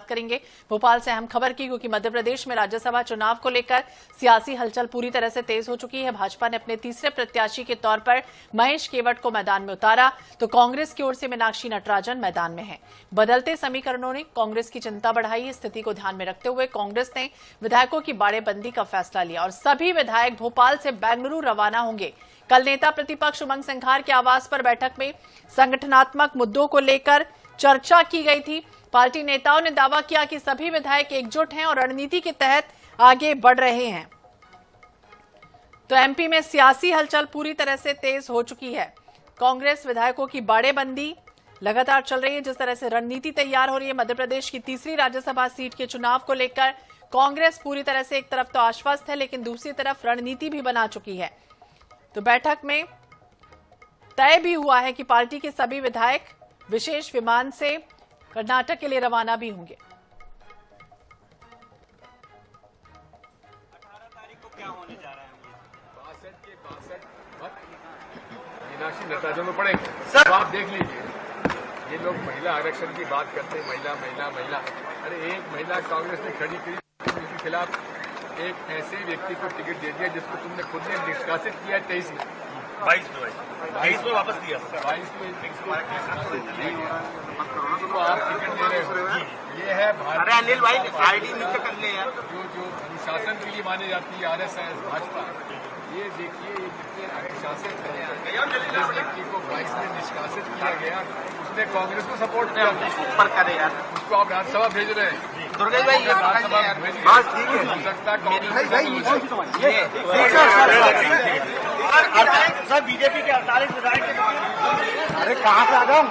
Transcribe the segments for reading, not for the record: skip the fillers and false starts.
करेंगे भोपाल से अहम खबर की, क्योंकि मध्य प्रदेश में राज्यसभा चुनाव को लेकर सियासी हलचल पूरी तरह से तेज हो चुकी है। भाजपा ने अपने तीसरे प्रत्याशी के तौर पर महेश केवट को मैदान में उतारा, तो कांग्रेस की ओर से मीनाक्षी नटराजन मैदान में है। बदलते समीकरणों ने कांग्रेस की चिंता बढ़ाई। स्थिति को ध्यान में रखते हुए कांग्रेस ने विधायकों की बाड़ेबंदी का फैसला लिया और सभी विधायक भोपाल से बेंगलुरु रवाना होंगे। कल नेता प्रतिपक्ष उमंग सिंघार के आवास पर बैठक में संगठनात्मक मुद्दों को लेकर चर्चा की गई थी। पार्टी नेताओं ने दावा किया कि सभी विधायक एकजुट हैं और रणनीति के तहत आगे बढ़ रहे हैं। तो एमपी में सियासी हलचल पूरी तरह से तेज हो चुकी है। कांग्रेस विधायकों की बाड़ेबंदी लगातार चल रही है। जिस तरह से रणनीति तैयार हो रही है मध्य प्रदेश की तीसरी राज्यसभा सीट के चुनाव को लेकर, कांग्रेस पूरी तरह से एक तरफ तो आश्वस्त है, लेकिन दूसरी तरफ रणनीति भी बना चुकी है। तो बैठक में तय भी हुआ है कि पार्टी के सभी विधायक विशेष विमान से कर्नाटक के लिए रवाना भी होंगे। 18 तारीख को क्या होने जा रहा है? 62 के 62 मत मीनाक्षी नटराजन में पड़ेंगे। सर आप देख लीजिए, ये लोग महिला आरक्षण की बात करते हैं, महिला महिला महिला। अरे एक महिला कांग्रेस ने खड़ी की उनके खिलाफ एक ऐसे व्यक्ति को टिकट दे दिया जिसको तुमने खुद ने निष्कासित किया 23 में 22 में वापस दिया। 22 में उसको आप टिकट दे रहे हो। ये है अरे अनिल भाई आईडी नीचे कर ले यार। जो अनुशासन के लिए मानी जाती है आरएसएस भाजपा, ये देखिए ये कितने अनुशासित है। जिस व्यक्ति को 22 में निष्कासित किया गया उसने कांग्रेस को सपोर्ट किया, ऊपर करे यार। उसको आप राज्यसभा भेज रहे हैं। दुर्गेश भाई राज्यसभा बस ठीक है। हो सकता है कांग्रेस सर बीजेपी के 48 विधायक। अरे कहाँ से आ जाओ?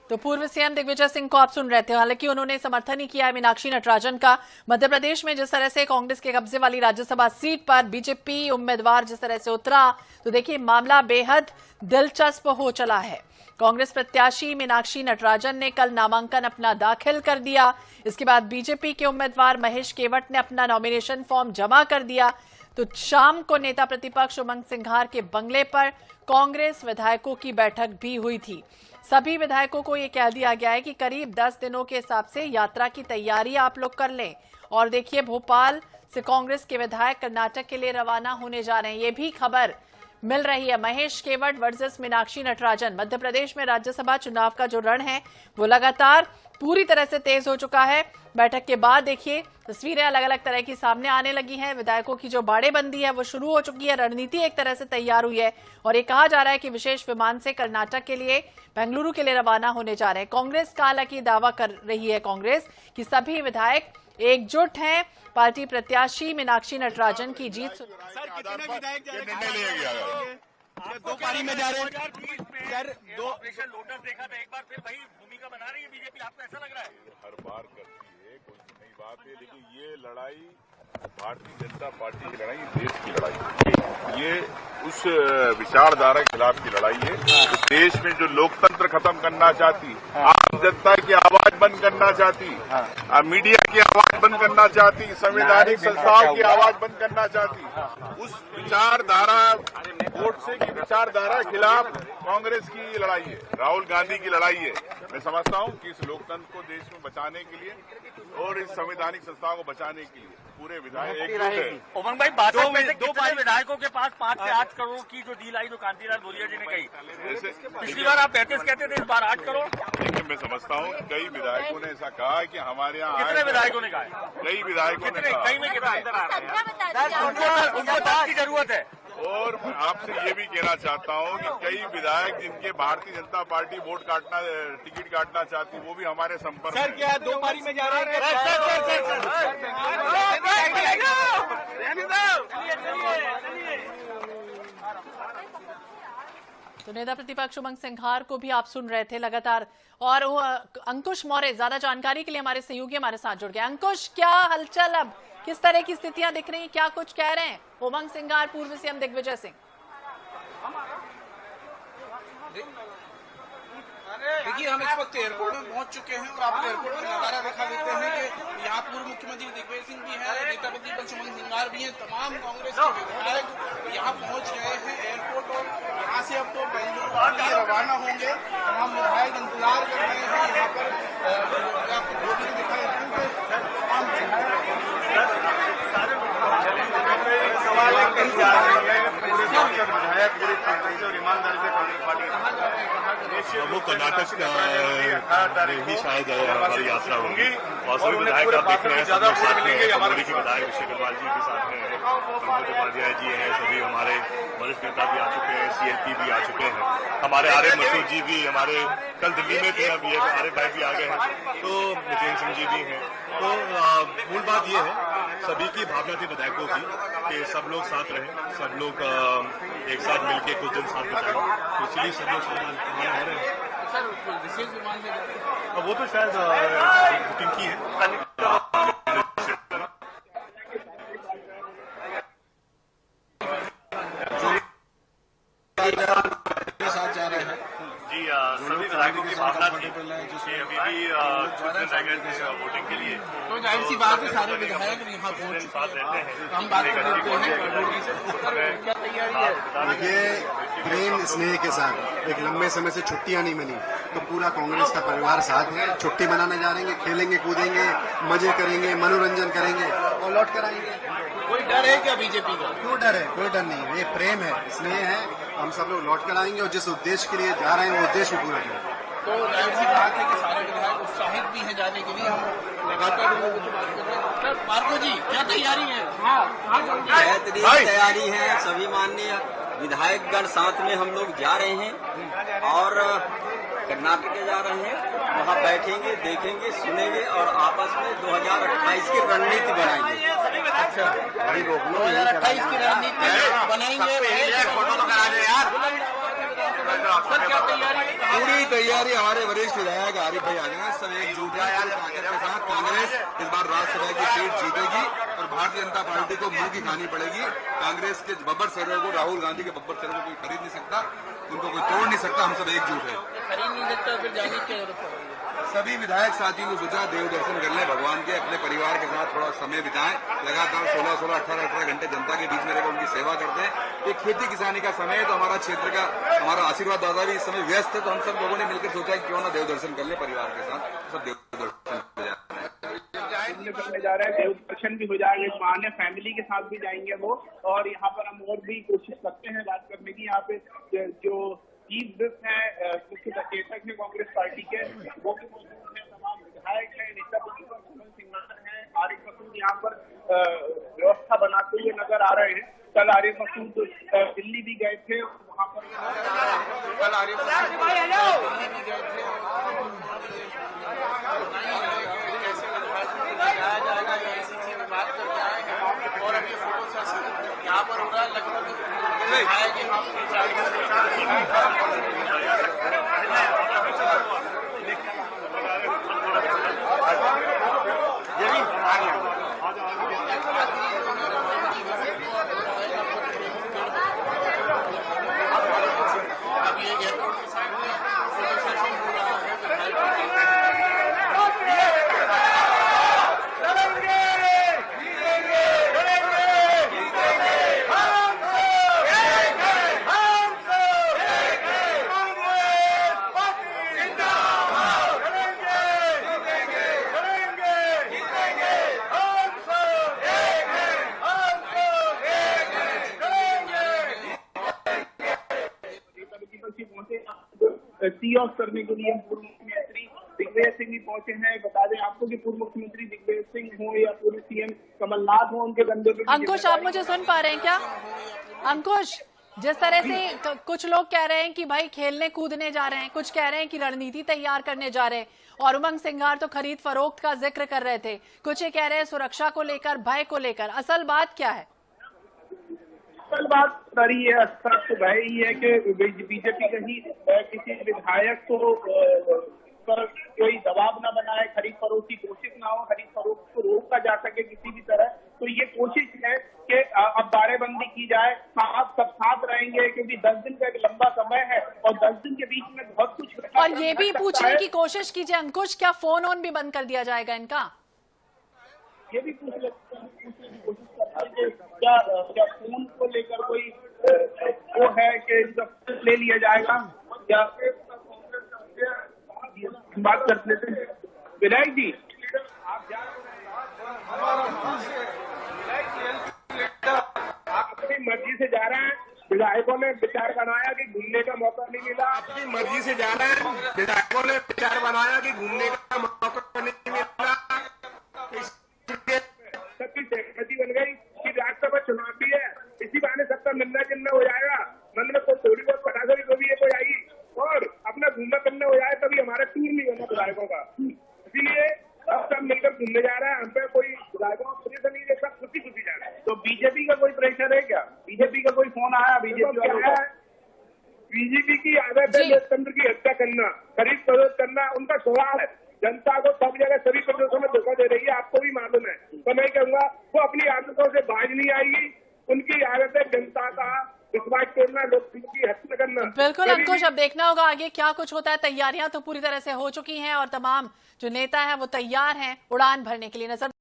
तो पूर्व सीएम दिग्विजय सिंह को आप सुन रहे थे। हालांकि उन्होंने समर्थन ही किया है मीनाक्षी नटराजन का। मध्य प्रदेश में जिस तरह से कांग्रेस के कब्जे वाली राज्यसभा सीट पर बीजेपी उम्मीदवार जिस तरह से उतरा, तो देखिए मामला बेहद दिलचस्प हो चला है। कांग्रेस प्रत्याशी मीनाक्षी नटराजन ने कल नामांकन अपना दाखिल कर दिया। इसके बाद बीजेपी के उम्मीदवार महेश केवट ने अपना नॉमिनेशन फॉर्म जमा कर दिया। तो शाम को नेता प्रतिपक्ष उमंग सिंघार के बंगले पर कांग्रेस विधायकों की बैठक भी हुई थी। सभी विधायकों को यह कह दिया गया है कि करीब 10 दिनों के हिसाब से यात्रा की तैयारी आप लोग कर लें। और देखिए भोपाल से कांग्रेस के विधायक कर्नाटक के लिए रवाना होने जा रहे हैं। ये भी खबर मिल रही है। महेश केवट वर्सेस मीनाक्षी नटराजन। मध्य प्रदेश में राज्यसभा चुनाव का जो रण है वो लगातार पूरी तरह से तेज हो चुका है। बैठक के बाद देखिए तस्वीरें अलग अलग तरह की सामने आने लगी हैं। विधायकों की जो बाड़ेबंदी है वो शुरू हो चुकी है। रणनीति एक तरह से तैयार हुई है और ये कहा जा रहा है कि विशेष विमान से कर्नाटक के लिए बेंगलुरु के लिए रवाना होने जा रहे हैं। कांग्रेस का हालांकि दावा कर रही है कांग्रेस कि सभी विधायक एकजुट हैं पार्टी प्रत्याशी मीनाक्षी नटराजन की जीत। सर कितने विधायक निर्णय लिया गया? दो पारी में जा रहे हैं सर। दो ऑपरेशन लोटस देखा था, एक बार फिर वही भूमिका बना रही है बीजेपी, आपको ऐसा लग रहा है? हर बार करती है, कोई नई बात है, लेकिन ये लड़ाई भारतीय जनता पार्टी की लड़ाई, देश की लड़ाई, ये उस विचारधारा के खिलाफ की लड़ाई है। तो देश में जो लोकतंत्र खत्म करना चाहती, आम जनता की आवाज बंद करना चाहती, मीडिया की आवाज बंद करना चाहती, संवैधानिक संस्थाओं की आवाज बंद करना चाहती, उस विचारधारा वोट से की विचारधारा के खिलाफ कांग्रेस की लड़ाई है, राहुल गांधी की लड़ाई है। मैं समझता हूं कि इस लोकतंत्र को देश में बचाने के लिए और इस संवैधानिक संस्थाओं को बचाने के लिए पूरे विधायक एकजुट है। उमंग भाई 62 में से कितने विधायकों के पास 5 से 8 करोड़ की जो डील आई, जो कांतिलाल भूरिया जी ने कही? पिछली बार आप 35 कहते थे, इस बार 8 करोड़। लेकिन मैं समझता हूं कई विधायकों ने ऐसा कहा है कि हमारे यहाँ कितने विधायकों ने कहा? कई विधायकों ने कहा, कई में कितना अंतर आ रहा है? उनको बात की जरूरत है। और मैं आपसे ये भी कहना चाहता हूं कि कई विधायक जिनके भारतीय जनता पार्टी वोट काटना, टिकट काटना चाहती, वो भी हमारे संपर्क सर क्या 2 पारी में जा रहे हैं? तो नेता प्रतिपक्ष उमंग सिंघार को भी आप सुन रहे थे लगातार। और अंकुश मौर्य ज्यादा जानकारी के लिए हमारे सहयोगी हमारे साथ जुड़ गए। अंकुश, क्या हलचल, अब किस तरह की स्थितियां दिख रही हैं, क्या कुछ कह रहे हैं उमंग सिंघार, पूर्व सीएम दिग्विजय सिंह? देखिए, हम इस वक्त एयरपोर्ट में पहुंच चुके हैं और आपको एयरपोर्ट का नजारा दिखा देते हैं कि यहाँ पूर्व मुख्यमंत्री दिग्विजय सिंह भी है, नेता प्रतिपक्ष सुमन सिंगार भी है, तमाम कांग्रेस के विधायक यहाँ पहुंच गए हैं एयरपोर्ट और यहाँ से अब तो बेंगलुरु के लिए रवाना होंगे। तमाम विधायक इंतजार कर रहे हैं यहाँ पर। आपको वो भी दिखा देते हैं कि तमाम सवाल है कहीं जा रही है पूरे विधायक पूरी खानदानी से और ईमानदारी से कांग्रेस पार्टी वो कर्नाटक ही शायद हमारी यात्रा होगी और सभी विधायक आप देख रहे हैं सब लोग साथ में हमारे की विधायक ऋषि अग्रवाल जी के साथ में पंकज उपाध्याय जी हैं, सभी हमारे वरिष्ठ नेता भी आ चुके हैं, सीएलपी भी आ चुके हैं, हमारे आर्य मसूद जी भी हमारे कल दिल्ली में थे, अब ये आर्य भाई भी आ गए हैं, तो जितेंद्र सिंह जी भी हैं। तो मूल बात ये है सभी की भावना थी विधायकों की कि सब लोग साथ रहें, सब लोग एक साथ मिलकर कुछ दिन साथ बिताएं, तो इसलिए सब लोग साथ रवाना हो रहे हैं। विशेष विमान में वो तो शायद बुकिंग की है। साथ जा रहे हैं जी सभी विधायकों की भावना थी कि अभी भी कुछ दिन रह गए थे वोटिंग के लिए, तो जाहिर सी बात है सारे विधायक यहाँ पहुंच चुके साथ रहते हैं। हैं। हम बात करते हैं क्या तैयारी है? देखिए, प्रेम स्नेह के साथ एक लंबे समय से छुट्टियां नहीं मिली, तो पूरा कांग्रेस का परिवार साथ है। छुट्टी मनाने जा रहे हैं, खेलेंगे कूदेंगे, मजे करेंगे, मनोरंजन करेंगे और लौट कर आएंगे। कोई डर है क्या बीजेपी का? क्यों डर है? कोई डर नहीं है, ये प्रेम है, स्नेह है। हम सब लोग लौट कर आएंगे और जिस उद्देश्य के लिए जा रहे हैं वो उद्देश्य पूरा करेंगे। तो जाहिर सी बात है कि सारे विधायक उत्साहित भी हैं जाने के लिए। हम लगातार लोगों से बात कर रहे हैं। सर मार्को जी, क्या तैयारी है? बेहतरीन तैयारी है, सभी माननीय विधायकगण साथ में हम लोग जा रहे हैं और कर्नाटक जा रहे हैं, वहाँ बैठेंगे, देखेंगे, सुनेंगे और आपस में 2028 की रणनीति बनाएंगे। अच्छा, 2028 की रणनीति बनाएंगे। फोटो तो करा दे यार। सर क्या तैयारी है? पूरी तैयारी हमारे वरिष्ठ विधायक आरिफ भाई आ गए हैं, सब एकजुट है ताकत के साथ। कांग्रेस इस बार राज्यसभा की सीट जीतेगी और भारतीय जनता पार्टी को मुंह की खानी पड़ेगी। कांग्रेस के बब्बर सरों को, राहुल गांधी के बब्बर सरों को कोई खरीद नहीं सकता, उनको कोई तोड़ नहीं सकता। हम सब एकजुट है। खरीद नहीं सकता, फिर जाने की जरूरत पड़ेगी। सभी विधायक साथियों ने सोचा देव दर्शन कर लें भगवान के, अपने परिवार के साथ थोड़ा समय बिताएं। लगातार 16-16, 18-18 घंटे जनता के बीच में रहकर उनकी सेवा करते हैं। ये खेती किसानी का समय है, तो हमारा क्षेत्र का हमारा आशीर्वाद दादा भी इस समय व्यस्त है, तो हम सब लोगों ने मिलकर सोचा कि क्यों ना देव दर्शन कर लें परिवार के साथ। सब देव दर्शन करने जा रहे हैं, देव दर्शन भी हो जाएगा, इस बहाने फैमिली के साथ भी जाएंगे वो। और यहाँ पर हम और भी कोशिश करते हैं बात करने की। यहाँ पे जो चीफ विप है, मुख्य सचेतक है कांग्रेस पार्टी के, वो भी मौजूद है। तमाम विधायक है, नेता प्रतिपक्ष सुमन सिंगार है, आरिफ मसूद यहाँ पर व्यवस्था बनाते हुए नजर आ रहे हैं। कल आरिफ मसूद दिल्ली भी गए थे, वहाँ पर कल आरिफ मसूद दिल्ली भी गए थे। कैसे जाया जाएगा इसी चीज में बात करके आए हैं। और अभी फोटो सेशन यहाँ पर हो रहा है, लगभग विधायक यहाँ अभी एयरपोर्ट के सामने फोटो सेशन हो रहा है विधायक। सी ऑफ करने के लिए पूर्व मुख्यमंत्री दिग्विजय सिंह भी पहुंचे हैं। बता दें आपको कि पूर्व मुख्यमंत्री दिग्विजय सिंह हो या पूर्व सीएम कमलनाथ हो, उनके कंधे पे। अंकुश, आप मुझे सुन पा रहे हैं क्या? अंकुश, जिस तरह से कुछ लोग कह रहे हैं कि भाई खेलने कूदने जा रहे हैं, कुछ कह रहे हैं कि रणनीति तैयार करने जा रहे हैं, और उमंग सिंगार तो खरीद फरोख्त का जिक्र कर रहे थे, कुछ ये कह रहे हैं सुरक्षा को लेकर, भय को लेकर। असल बात क्या है? असल बात रही है, असर तो भय ही है कि बीजेपी कहीं किसी विधायक को पर कोई दबाव न बनाए, खरीद फरोख्त की कोशिश ना हो, खरीद फरोख्त को रोका जा सके किसी भी तरह। तो ये कोशिश है कि अब बारेबंदी की जाए, आप सब साथ रहेंगे, क्योंकि 10 दिन का एक लंबा समय है और 10 दिन के बीच में बहुत कुछ और ये भी पूछने की कोशिश कीजिए अंकुश, क्या फोन ऑन भी बंद कर दिया जाएगा इनका? ये भी पूछ लेते हैं, कोशिश करते हैं कि क्या फोन को लेकर कोई वो है कि ले लिया जाएगा, या बात कर लेते हैं। विधायक जी, आप अपनी मर्जी से जा रहे हैं, विधायकों ने विचार बनाया कि घूमने का मौका नहीं मिला। अपनी मर्जी से जा रहे हैं, विधायकों ने विचार बनाया कि घूमने का मौका नहीं मिला, सबकी सहमति बन गई कि राज्यसभा चुनाव भी है, इसी बहाने सबका मिलना जुलना हो जाएगा, मन में कोई थोड़ी बहुत पटाखा भी कभी कोई आई और अपना घूमना फिरना हो जाए, तभी हमारा टूर नहीं होना विधायकों का। इसीलिए अब सब मिलकर घूमने जा रहा है, हम पे कोई विधायकों का प्रेशर नहीं है, सब खुशी खुशी जा रहा है। तो बीजेपी का कोई प्रेशर है क्या? बीजेपी का कोई फोन आया? बीजेपी क्या है? बीजेपी की आदत है लोकतंत्र की हत्या करना, खरीद फरोख्त करना उनका स्वभाव है। जनता को सब जगह सभी प्रदेशों में धोखा दे रही है, आपको भी मालूम है। तो मैं कहूँगा वो अपनी आदतों से बाज नहीं आएगी, उनकी आदत है जनता का विश्वास तोड़ना, लोकतंत्र की हत्या करना। बिल्कुल अंकुश, अब देखना होगा आगे क्या कुछ होता है। तैयारियां तो पूरी तरह से हो चुकी हैं और तमाम जो नेता हैं वो तैयार हैं उड़ान भरने के लिए। नजर